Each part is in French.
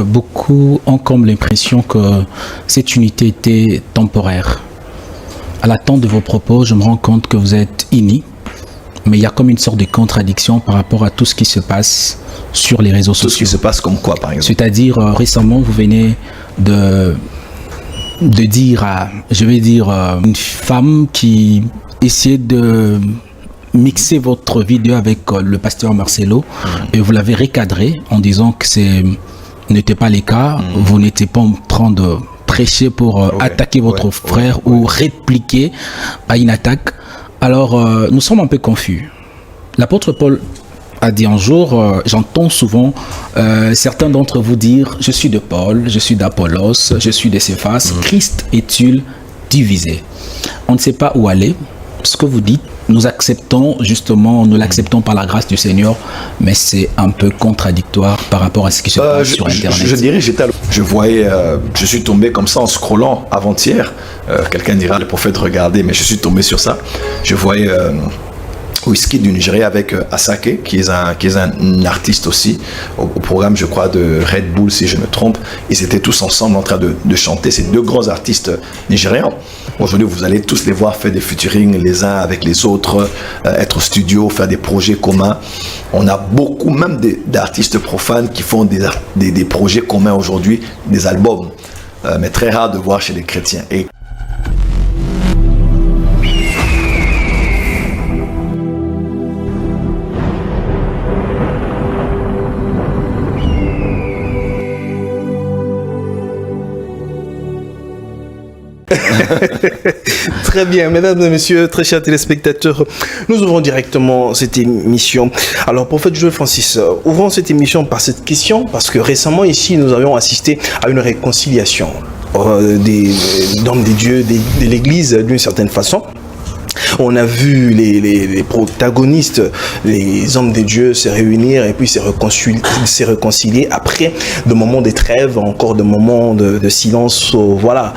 Beaucoup ont comme l'impression que cette unité était temporaire. À l'attente de vos propos, je me rends compte que vous êtes unis, mais il y a comme une sorte de contradiction par rapport à tout ce qui se passe sur les réseaux sociaux. Tout ce qui se passe comme quoi, par exemple? C'est-à-dire, récemment, vous venez de dire à, je vais dire, une femme qui essayait de mixer votre vidéo avec le pasteur Marcelo et vous l'avez recadré en disant que ce n'était pas le cas, vous n'étiez pas en train de prêcher pour attaquer votre frère ou répliquer à une attaque. Alors, nous sommes un peu confus. L'apôtre Paul a dit un jour, j'entends souvent certains d'entre vous dire, je suis de Paul, je suis d'Apollos, je suis de Céphas, Christ est-il divisé? On ne sait pas où aller. Ce que vous dites, nous acceptons justement, nous l'acceptons par la grâce du Seigneur, mais c'est un peu contradictoire par rapport à ce qui se passe sur Internet. Je dirais, je suis tombé comme ça en scrollant avant-hier. Quelqu'un dira, le prophète, regardez, mais je suis tombé sur ça. Je voyais Whisky du Nigeria avec Asake, qui est un artiste aussi, au programme, je crois, de Red Bull, si je me trompe. Ils étaient tous ensemble en train de chanter. Ces deux grands artistes nigérians. Aujourd'hui, vous allez tous les voir faire des featuring les uns avec les autres, être au studio, faire des projets communs. On a beaucoup, même d'artistes profanes qui font des projets communs aujourd'hui, des albums, mais très rare de voir chez les chrétiens. Et Très bien, mesdames et messieurs, très chers téléspectateurs, nous ouvrons directement cette émission. Alors, prophète Joël Francis, ouvrons cette émission par cette question, parce que récemment ici, nous avions assisté à une réconciliation d'hommes des dieux, de l'Église d'une certaine façon. On a vu les protagonistes, les hommes de Dieu se réunir et puis se réconcilier après de moments de trêve, encore de moments de silence. Voilà.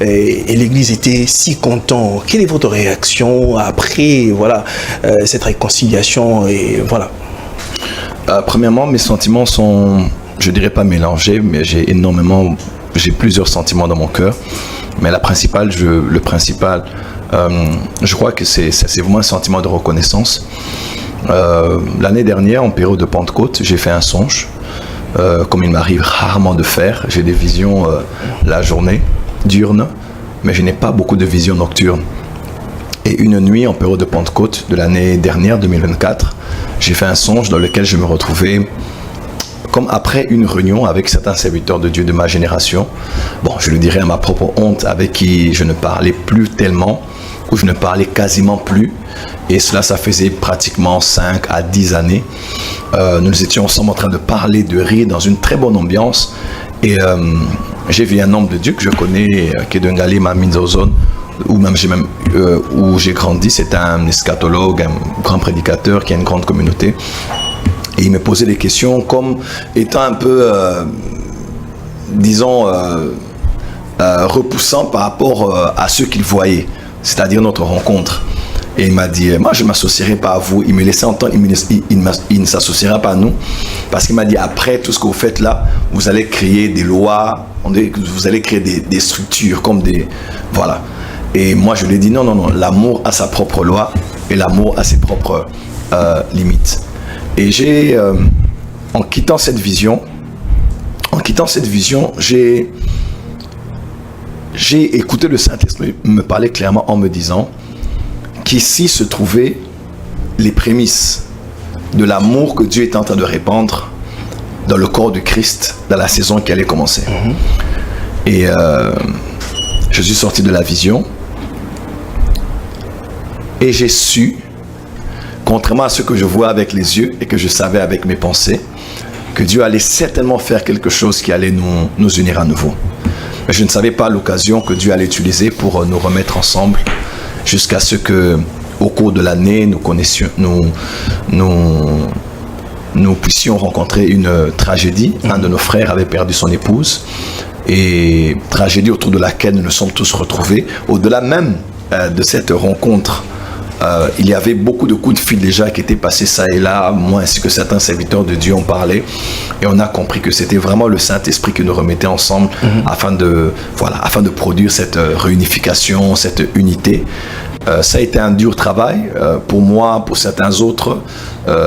Et l'Église était si contente. Quelle est votre réaction après cette réconciliation et voilà. Premièrement, mes sentiments sont, je dirais pas mélangés, mais j'ai plusieurs sentiments dans mon cœur. Mais le principal, je crois que c'est vraiment un sentiment de reconnaissance. L'année dernière, en période de Pentecôte, j'ai fait un songe, comme il m'arrive rarement de faire. J'ai des visions la journée, diurnes, mais je n'ai pas beaucoup de visions nocturnes. Et une nuit, en période de Pentecôte de l'année dernière, 2024, j'ai fait un songe dans lequel je me retrouvais comme après une réunion avec certains serviteurs de Dieu de ma génération. Bon, je le dirais à ma propre honte, avec qui je ne parlais plus tellement, où je ne parlais quasiment plus. Et cela, ça faisait pratiquement 5 à 10 années. Nous étions ensemble en train de parler, de rire, dans une très bonne ambiance. Et j'ai vu un homme de Dieu que je connais, qui est de Ngalé Maminzozone, où j'ai grandi. C'est un eschatologue, un grand prédicateur qui a une grande communauté. Et il me posait des questions comme étant un peu, repoussant par rapport à ce qu'il voyait, c'est-à-dire notre rencontre. Et il m'a dit, moi je ne m'associerai pas à vous. Il me laissait entendre, il ne s'associera pas à nous. Parce qu'il m'a dit, après tout ce que vous faites là, vous allez créer des lois, vous allez créer des structures comme des... Voilà. Et moi je lui ai dit, non, l'amour a sa propre loi et l'amour a ses propres limites. Et j'ai, en quittant cette vision, j'ai écouté le Saint-Esprit me parler clairement en me disant qu'ici se trouvaient les prémices de l'amour que Dieu est en train de répandre dans le corps du Christ dans la saison qui allait commencer. Et je suis sorti de la vision et j'ai su, contrairement à ce que je vois avec les yeux et que je savais avec mes pensées, que Dieu allait certainement faire quelque chose qui allait nous unir à nouveau. Mais je ne savais pas l'occasion que Dieu allait utiliser pour nous remettre ensemble jusqu'à ce que, au cours de l'année, nous puissions rencontrer une tragédie. Un de nos frères avait perdu son épouse et tragédie autour de laquelle nous nous sommes tous retrouvés. Au-delà même de cette rencontre il y avait beaucoup de coups de fil déjà qui étaient passés ça et là, moi ainsi que certains serviteurs de Dieu ont parlé, et on a compris que c'était vraiment le Saint-Esprit qui nous remettait ensemble afin de produire cette réunification, cette unité. Ça a été un dur travail pour moi, pour certains autres,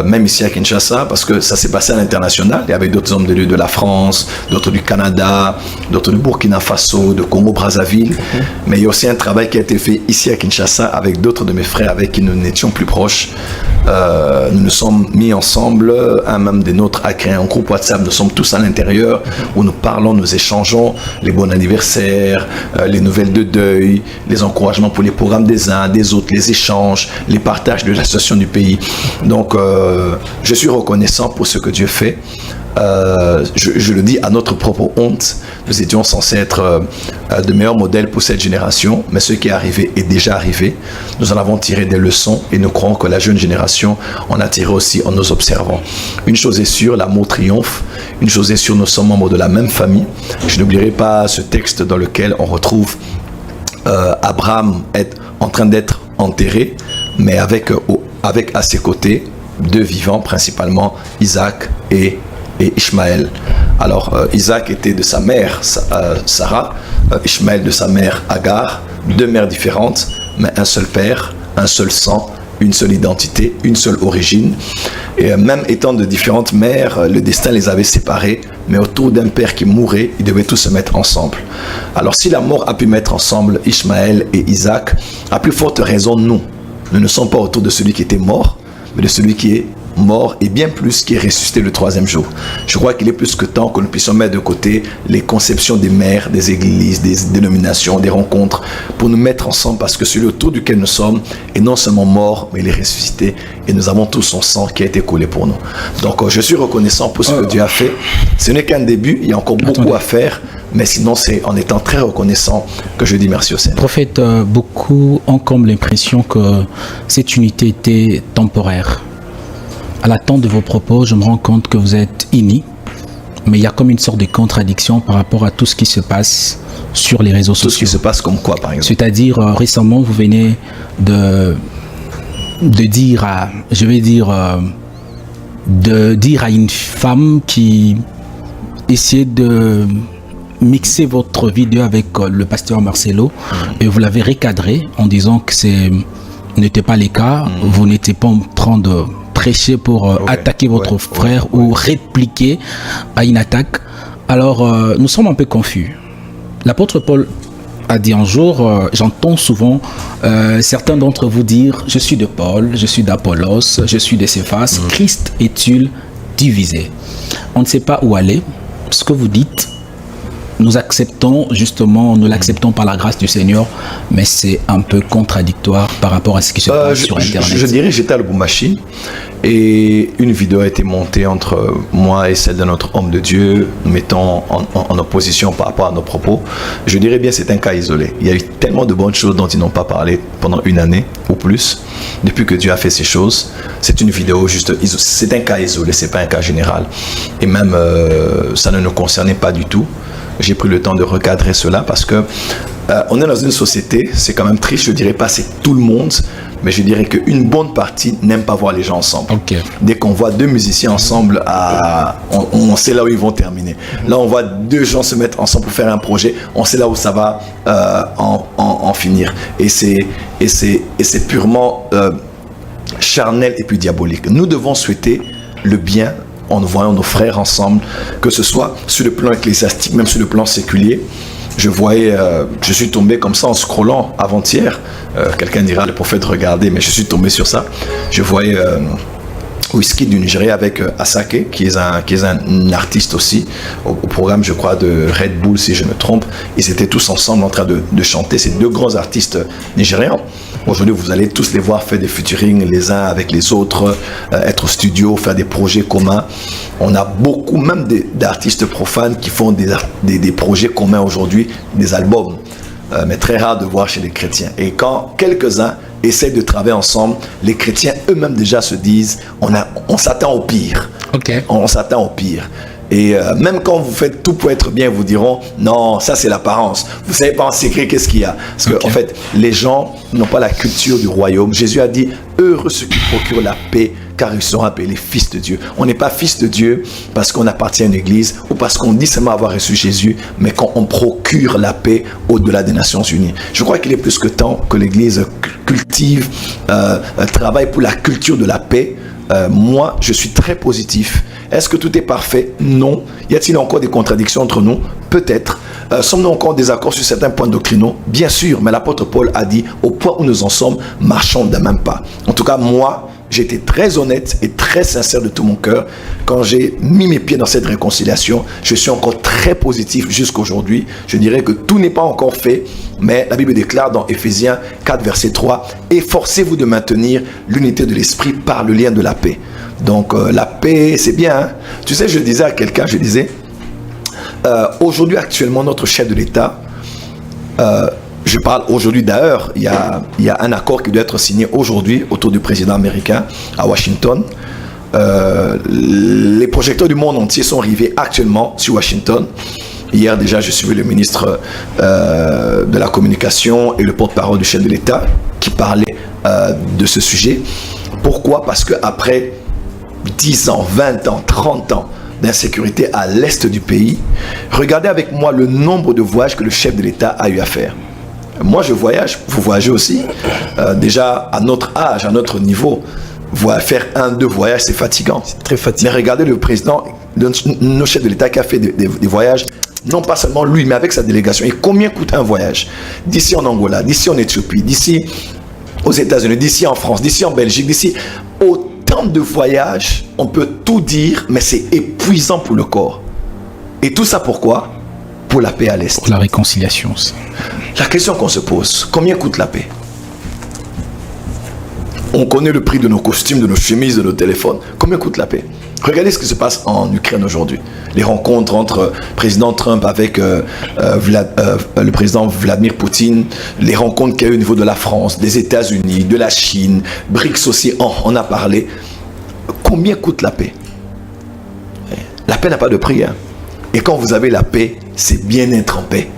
même ici à Kinshasa, parce que ça s'est passé à l'international. Il y avait d'autres hommes de Dieu de la France, d'autres du Canada, d'autres du Burkina Faso, de Congo-Brazzaville. Mais il y a aussi un travail qui a été fait ici à Kinshasa avec d'autres de mes frères avec qui nous n'étions plus proches. Nous nous sommes mis ensemble, un membre des nôtres a créé un groupe WhatsApp, nous sommes tous à l'intérieur, où nous parlons, nous échangeons les bons anniversaires, les nouvelles de deuil, les encouragements pour les programmes des uns, des autres, les échanges, les partages de la situation du pays. Donc, je suis reconnaissant pour ce que Dieu fait. Je le dis à notre propre honte, nous étions censés être de meilleurs modèles pour cette génération, mais ce qui est arrivé est déjà arrivé. Nous en avons tiré des leçons et nous croyons que la jeune génération en a tiré aussi en nous observant. Une chose est sûre, l'amour triomphe. Une chose est sûre, nous sommes membres de la même famille. Je n'oublierai pas ce texte dans lequel on retrouve Abraham est en train d'être enterré, mais avec à ses côtés deux vivants, principalement Isaac et Ishmaël. Alors Isaac était de sa mère Sarah, Ishmaël de sa mère Agar, deux mères différentes, mais un seul père, un seul sang, une seule identité, une seule origine. Et même étant de différentes mères, le destin les avait séparés, mais autour d'un père qui mourait, ils devaient tous se mettre ensemble. Alors si la mort a pu mettre ensemble Ishmaël et Isaac, à plus forte raison nous ne sommes pas autour de celui qui était mort, mais de celui qui est mort et bien plus qui est ressuscité le troisième jour. Je crois qu'il est plus que temps que nous puissions mettre de côté les conceptions des mères, des églises, des dénominations, des rencontres, pour nous mettre ensemble, parce que celui autour duquel nous sommes est non seulement mort, mais il est ressuscité et nous avons tout son sang qui a été coulé pour nous. Donc je suis reconnaissant pour ce que Dieu a fait. Ce n'est qu'un début, il y a encore beaucoup à faire, mais sinon c'est en étant très reconnaissant que je dis merci au Seigneur. Prophète, beaucoup ont comme l'impression que cette unité était temporaire. À l'attente de vos propos, je me rends compte que vous êtes unis, mais il y a comme une sorte de contradiction par rapport à tout ce qui se passe sur les réseaux sociaux. Tout ce qui se passe comme quoi, par exemple? C'est-à-dire, récemment, vous venez de dire à, de dire à une femme qui essayait de mixer votre vidéo avec le pasteur Marcelo, et vous l'avez recadré en disant que ce n'était pas le cas, vous n'étiez pas en train de prêcher pour attaquer votre frère ou répliquer à une attaque. Alors, nous sommes un peu confus. L'apôtre Paul a dit un jour, j'entends souvent certains d'entre vous dire, je suis de Paul, je suis d'Apollos, je suis de Céphas, Christ est-il divisé? On ne sait pas où aller. Ce que vous dites, nous acceptons justement, nous l'acceptons par la grâce du Seigneur, mais c'est un peu contradictoire par rapport à ce qui se passe sur Internet. Je dirais, j'étais à Lubumbashi et une vidéo a été montée entre moi et celle de notre homme de Dieu, mettant en opposition par rapport à nos propos. Je dirais bien c'est un cas isolé. Il y a eu tellement de bonnes choses dont ils n'ont pas parlé pendant une année ou plus, depuis que Dieu a fait ces choses. C'est une vidéo juste, c'est un cas isolé, c'est pas un cas général. Et même, ça ne nous concernait pas du tout. J'ai pris le temps de recadrer cela parce que on est dans une société, c'est quand même triste, je dirais pas c'est tout le monde, mais je dirais qu'une bonne partie n'aime pas voir les gens ensemble. Okay. Dès qu'on voit deux musiciens ensemble, on sait là où ils vont terminer. Là, on voit deux gens se mettre ensemble pour faire un projet, on sait là où ça va en finir. Et c'est purement charnel et puis diabolique. Nous devons souhaiter le bien en voyant nos frères ensemble, que ce soit sur le plan ecclésiastique, même sur le plan séculier. Je suis tombé comme ça en scrollant avant-hier. Quelqu'un dira, le prophète, regardez, mais je suis tombé sur ça. Je voyais Whisky du Nigeria avec Asake, qui est un artiste aussi, au programme, je crois, de Red Bull, si je me trompe. Ils étaient tous ensemble en train de chanter. Ces deux grands artistes nigérians. Aujourd'hui, vous allez tous les voir faire des featuring les uns avec les autres, être au studio, faire des projets communs. On a beaucoup, même d'artistes profanes qui font des projets communs aujourd'hui, des albums, mais très rare de voir chez les chrétiens. Et quand quelques-uns essaient de travailler ensemble, les chrétiens eux-mêmes déjà se disent, on s'attend au pire. Okay. On s'attend au pire. Et même quand vous faites tout pour être bien, vous diront non, ça c'est l'apparence. Vous savez pas en secret qu'est-ce qu'il y a. Parce que en fait, les gens n'ont pas la culture du royaume. Jésus a dit heureux ceux qui procurent la paix, car ils seront appelés fils de Dieu. On n'est pas fils de Dieu parce qu'on appartient à une église ou parce qu'on dit seulement avoir reçu Jésus, mais quand on procure la paix au-delà des Nations Unies. Je crois qu'il est plus que temps que l'église cultive, travaille pour la culture de la paix. Moi, je suis très positif. Est-ce que tout est parfait? Non. Y a-t-il encore des contradictions entre nous? Peut-être. Sommes-nous encore en désaccord sur certains points doctrinaux? Bien sûr, mais l'apôtre Paul a dit, au point où nous en sommes, marchons d'un même pas. En tout cas, moi, j'étais très honnête et très sincère de tout mon cœur. Quand j'ai mis mes pieds dans cette réconciliation, je suis encore très positif jusqu'aujourd'hui. Je dirais que tout n'est pas encore fait, mais la Bible déclare dans Éphésiens 4, verset 3, « Efforcez-vous de maintenir l'unité de l'esprit par le lien de la paix. » Donc la paix, c'est bien. Hein? Tu sais, je disais à quelqu'un, aujourd'hui, actuellement, notre chef de l'État, je parle aujourd'hui d'ailleurs, il y a un accord qui doit être signé aujourd'hui autour du président américain à Washington. Les projecteurs du monde entier sont arrivés actuellement sur Washington. Hier déjà, je suivi le ministre de la communication et le porte-parole du chef de l'État qui parlait de ce sujet. Pourquoi? Parce qu'après 10 ans, 20 ans, 30 ans d'insécurité à l'est du pays, regardez avec moi le nombre de voyages que le chef de l'État a eu à faire. Moi, je voyage, vous voyagez aussi. Déjà, à notre âge, à notre niveau, faire 1-2 voyages, c'est fatigant. C'est très fatigant. Mais regardez le président, nos chefs de l'État qui a fait des voyages, non pas seulement lui, mais avec sa délégation. Et combien coûte un voyage? D'ici en Angola, d'ici en Éthiopie, d'ici aux États-Unis, d'ici en France, d'ici en Belgique, d'ici... Autant de voyages, on peut tout dire, mais c'est épuisant pour le corps. Et tout ça pourquoi? Pour la paix à l'Est. Pour la réconciliation aussi. La question qu'on se pose, combien coûte la paix? On connaît le prix de nos costumes, de nos chemises, de nos téléphones. Combien coûte la paix? Regardez ce qui se passe en Ukraine aujourd'hui. Les rencontres entre président Trump avec le président Vladimir Poutine, les rencontres qu'il y a eu au niveau de la France, des États-Unis, de la Chine, BRICS aussi, on a parlé. Combien coûte la paix? La paix n'a pas de prix. Hein? Et quand vous avez la paix, c'est bien être en paix.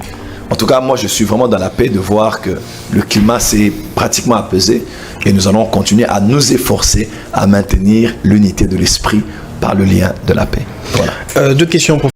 En tout cas, moi, je suis vraiment dans la paix de voir que le climat s'est pratiquement apaisé et nous allons continuer à nous efforcer à maintenir l'unité de l'esprit par le lien de la paix. Voilà. 2 questions pour